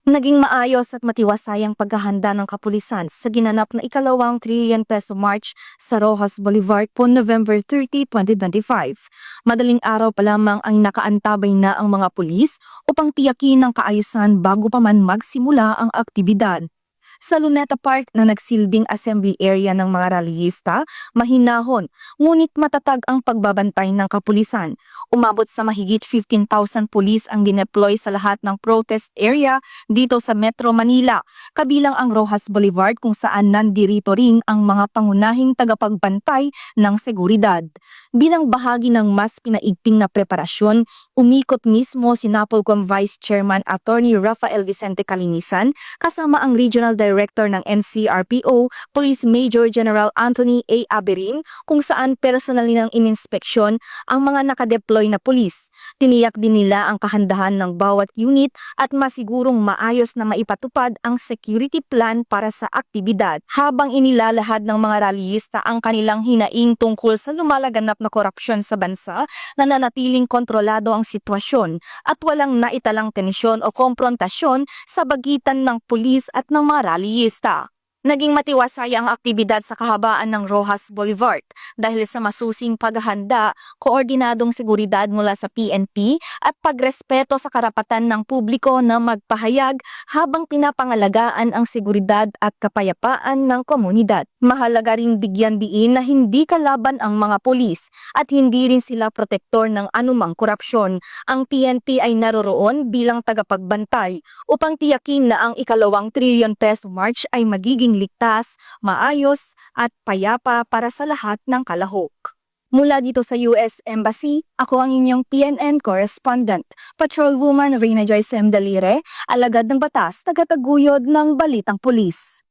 Naging maayos at matiwasay ang paghahanda ng kapulisan sa ginanap na ikalawang trillion peso march sa Rojas Boulevard po November 30, 2025. Madaling araw pa lamang ay nakaantabay na ang mga pulis upang tiyakin ang kaayusan bago pa man magsimula ang aktibidad. Sa Luneta Park na nagsilbing assembly area ng mga rallyista, mahinahon, ngunit matatag ang pagbabantay ng kapulisan. Umabot sa mahigit 15,000 pulis ang dineploy sa lahat ng protest area dito sa Metro Manila, kabilang ang Rojas Boulevard kung saan nandirito rin ang mga pangunahing tagapagbantay ng seguridad. Bilang bahagi ng mas pinaigting na preparasyon, umikot mismo si Napolcom Vice Chairman Attorney Rafael Vicente Calinisan kasama ang Regional Director ng NCRPO, Police Major General Anthony A. Aberin, kung saan personal nilang ininspeksyon ang mga nakadeploy na pulis. Tiniyak din nila ang kahandahan ng bawat unit at masigurong maayos na maipatupad ang security plan para sa aktibidad, habang inilalahad ng mga rallyista ang kanilang hinaing tungkol sa lumalaganap na korupsyon sa bansa, nananatiling kontrolado ang sitwasyon at walang naitalang tensyon o komprontasyon sa pagitan ng pulis at ng mga rallyista. Naging matiwasay ang aktibidad sa kahabaan ng Rojas Boulevard dahil sa masusing paghahanda, koordinadong seguridad mula sa PNP at pagrespeto sa karapatan ng publiko na magpahayag habang pinapangalagaan ang seguridad at kapayapaan ng komunidad. Mahalaga ring bigyan diin na hindi kalaban ang mga pulis at hindi rin sila protektor ng anumang korupsyon. Ang PNP ay naroroon bilang tagapagbantay upang tiyakin na ang ikalawang trillion peso march ay magiging ligtas, maayos at payapa para sa lahat ng kalahok. Mula dito sa US Embassy, ako ang inyong PNN correspondent, Patrolwoman Reyna Joyce M. Dalire, alagad ng batas, tagataguyod ng Balitang Pulis.